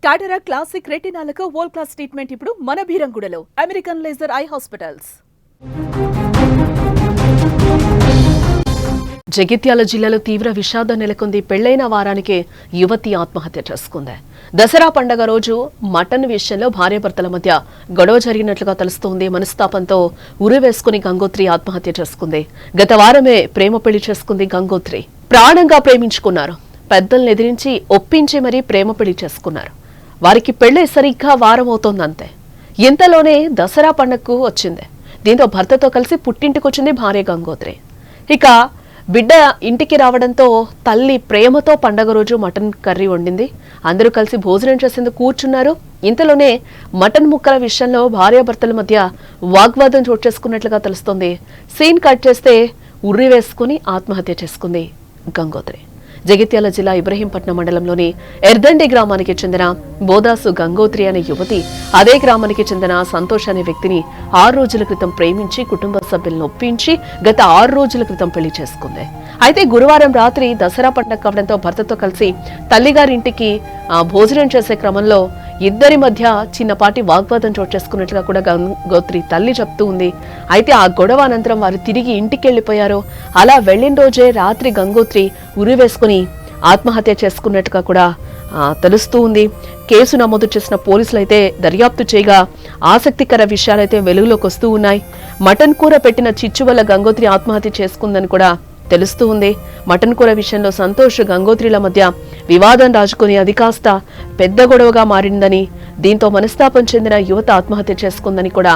కాటరా classic రెటినాలకు world class treatment ఇప్పుడు మన భీరంగూడలో American laser eye hospitals. Jagtial జిల్లాలో తీవ్ర విషాదం నెలకొంది. పెళ్లైన వారానికే యువతి ఆత్మహత్య చేసుకుంది. దసరా పండగ రోజు మటన్ విషయంలో భార్యాభర్తల మధ్య గొడవ జరిగినట్లుగా తెలుస్తోంది. మనస్తాపంతో ఉరివేసుకుని గంగోత్రి ఆత్మహత్య చేసుకుంది. గత వారమే ప్రేమ పెళ్లి చేసుకుంది గంగోత్రి. ప్రాణంగా ప్రేమించుకున్నారు. పెద్దల్ని ఎదిరించి ఒప్పించి మరీ ప్రేమ పెళ్లి చేసుకున్నారు. వారికి పెళ్లి సరిగ్గా వారం అవుతోందంతే. ఇంతలోనే దసరా పండగకు వచ్చింది. దీంతో భర్తతో కలిసి పుట్టింటికి వచ్చింది భార్య గంగోత్రి. ఇక బిడ్డ ఇంటికి రావడంతో తల్లి ప్రేమతో పండగ రోజు మటన్ కర్రీ వండింది. అందరూ కలిసి భోజనం చేసేందుకు కూర్చున్నారు. ఇంతలోనే మటన్ ముక్కల విషయంలో భార్యాభర్తల మధ్య వాగ్వాదం చోటు చేసుకున్నట్లుగా తెలుస్తోంది. సీన్ కట్ చేస్తే ఉర్రి వేసుకుని ఆత్మహత్య చేసుకుంది గంగోత్రి. జగిత్యాల జిల్లా ఇబ్రహీంపట్నం మండలంలోని ఎర్దండి గ్రామానికి చెందిన బోదాసు గంగోత్రి అనే యువతి అదే గ్రామానికి చెందిన సంతోష్ అనే వ్యక్తిని 6 రోజుల క్రితం ప్రేమించి కుటుంబ సభ్యులను ఒప్పించి గత 6 రోజుల క్రితం పెళ్లి చేసుకుంది. అయితే గురువారం రాత్రి దసరా పండుగ కావడంతో భర్తతో కలిసి తల్లిగారింటికి భోజనం చేసే క్రమంలో ఇద్దరి మధ్య చిన్నపాటి వాగ్వాదం చోటు చేసుకున్నట్లుగా కూడా గంగోత్రి తల్లి చెప్తూ ఉంది. అయితే ఆ గొడవ అనంతరం వారు తిరిగి ఇంటికి వెళ్లిపోయారు. అలా వెళ్లిన రోజే రాత్రి గంగోత్రి ఉరి వేసుకుని ఆత్మహత్య చేసుకున్నట్టుగా కూడా తెలుస్తూ ఉంది. కేసు నమోదు చేసిన పోలీసులు అయితే దర్యాప్తు చేయగా ఆసక్తికర విషయాలైతే వెలుగులోకి వస్తూ ఉన్నాయి. మటన్ కూర పెట్టిన చిచ్చు వల్ల గంగోత్రి ఆత్మహత్య చేసుకుందని కూడా తెలుస్తూ ఉంది. మటన్ కూర విషయంలో సంతోష్ గంగోత్రిల మధ్య వివాదం రాజుకుని అది కాస్త పెద్ద గొడవగా మారిందని, దీంతో మనస్తాపం చెందిన యువత ఆత్మహత్య చేసుకుందని కూడా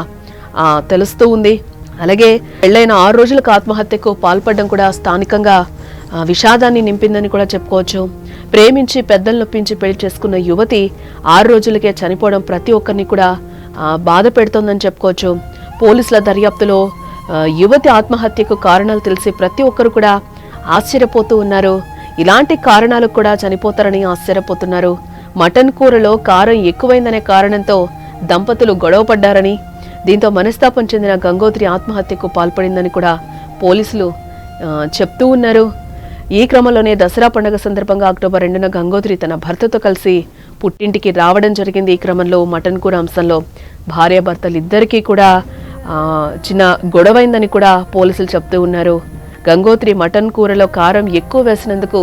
తెలుస్తూ ఉంది. అలాగే పెళ్లైన 6 రోజులకు ఆత్మహత్యకు పాల్పడడం కూడా స్థానికంగా విషాదాన్ని నింపిందని కూడా చెప్పుకోవచ్చు. ప్రేమించి పెద్దలు నొప్పించి పెళ్లి చేసుకున్న యువతి 6 రోజులకే చనిపోవడం ప్రతి ఒక్కరిని కూడా బాధ పెడుతోందని చెప్పుకోవచ్చు. పోలీసుల దర్యాప్తులో యువతి ఆత్మహత్యకు కారణాలు తెలిసి ప్రతి ఒక్కరు కూడా ఆశ్చర్యపోతూ ఉన్నారు. ఇలాంటి కారణాలకు కూడా చనిపోతారని ఆశ్చర్యపోతున్నారు. మటన్ కూరలో కారం ఎక్కువైందనే కారణంతో దంపతులు గొడవ పడ్డారని, దీంతో మనస్తాపం చెందిన గంగోత్రి ఆత్మహత్యకు పాల్పడిందని కూడా పోలీసులు చెప్తూ ఉన్నారు. ఈ క్రమంలోనే దసరా పండుగ సందర్భంగా అక్టోబర్ 2న గంగోత్రి తన భర్తతో కలిసి పుట్టింటికి రావడం జరిగింది. ఈ క్రమంలో మటన్ కూర అంశంలో భార్యాభర్తలు ఇద్దరికీ కూడా చిన్న గొడవైందని కూడా పోలీసులు చెప్తూ ఉన్నారు. గంగోత్రి మటన్ కూరలో కారం ఎక్కువ వేసినందుకు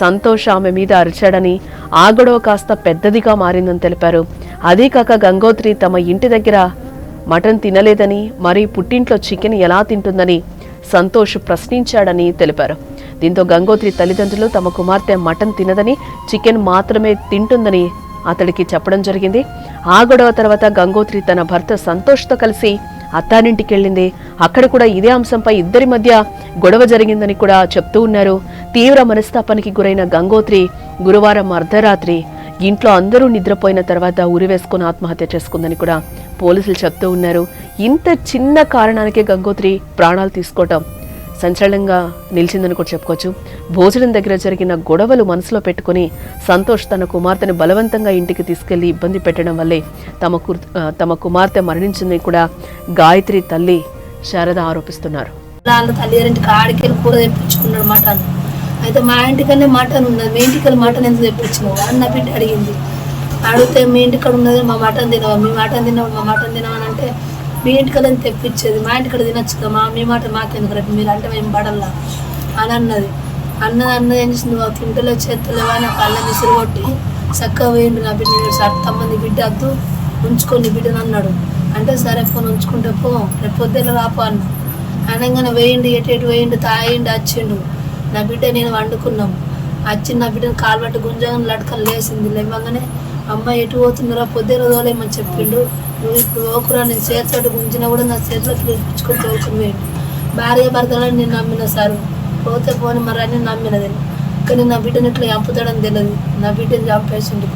సంతోష్ ఆమె మీద అరిచాడని, ఆ గొడవ కాస్త పెద్దదిగా మారిందని తెలిపారు. అదీ కాక గంగోత్రి తమ ఇంటి దగ్గర మటన్ తినలేదని, మరి పుట్టింట్లో చికెన్ ఎలా తింటుందని సంతోష్ ప్రశ్నించాడని తెలిపారు. దీంతో గంగోత్రి తల్లిదండ్రులు తమ కుమార్తె మటన్ తినదని, చికెన్ మాత్రమే తింటుందని అతడికి చెప్పడం జరిగింది. ఆ గొడవ తర్వాత గంగోత్రి తన భర్త సంతోష్తో కలిసి అత్తారింటికి వెళ్ళింది. అక్కడ కూడా ఇదే అంశంపై ఇద్దరి మధ్య గొడవ జరిగిందని కూడా చెప్తూ ఉన్నారు. తీవ్ర మనస్తాపానికి గురైన గంగోత్రి గురువారం అర్ధరాత్రి ఇంట్లో అందరూ నిద్రపోయిన తర్వాత ఉరివేసుకుని ఆత్మహత్య చేసుకుందని కూడా పోలీసులు చెప్తూ ఉన్నారు. ఇంత చిన్న కారణానికే గంగోత్రి ప్రాణాలు తీసుకోవటం సంచలనంగా నిలిచిందని కూడా చెప్పుకోవచ్చు. భోజనం దగ్గర జరిగిన గొడవలు మనసులో పెట్టుకుని సంతోష్ తన కుమార్తెను బలవంతంగా ఇంటికి తీసుకెళ్లి ఇబ్బంది పెట్టడం వల్లే తమ కుమార్తె మరణించిందని కూడా గాయత్రి తల్లి శారద ఆరోపిస్తున్నారు. కూర తెప్పించుకున్నాడు మటన్. అయితే మా ఇంటికనే మటన్ ఉన్నది, మీ ఇంటికి మటన్ ఎంత తెప్పించినావు అన్న బిడ్డ అడిగింది. అడిగితే మీ ఇంటికాడ ఉన్నది, మా మటన్ తినవా, మీ మటన్ తినవా, మా మటన్ తినవని అంటే మీ ఇంటికదని తెప్పించేది, మా ఇంటికాడ తినొచ్చు కదా, మీ మాట మాకెందుకు రేపు మీరు అంటే మేము పడల్లా అని అన్నది. అన్నది ఏం చేసింది, తింటలే చేస్తలేవా అని కళ్ళ విసిరి కొట్టి చక్కగా వేయండి నా బిడ్డ, తమ్మంది బిడ్డ వద్దు ఉంచుకొని బిడ్డను అన్నాడు. అంటే సరే ఫోన్ ఉంచుకుంటే పో, రేపు పొద్దున్న రాపో అన్న. అనగానే వేయండి, ఎటు వేయండి, తాయండి వచ్చిండు. నా బిడ్డ నేను వండుకున్నాం. వచ్చి నా బిడ్డను కాలు పట్టి గుంజగానే లటకలు లేసింది. లేవగానే అమ్మాయి ఎటు పోతుందిరా, పొద్దున్న తోలేమని చెప్పిండు. నువ్వు ఇప్పుడు ఓకురా, నేను చేతితో గుంజినా కూడా నా చేతిలో పిలిపించుకొని తోలుకుని వేయండి. భార్య భర్తలని నేను నమ్మిన సారు, పోతే పోని మరి అని నమ్మినది. కానీ నా బిడ్డని ఇట్లా చంపుతాడని తెలియదు. నా బిడ్డని చంపేసిండు.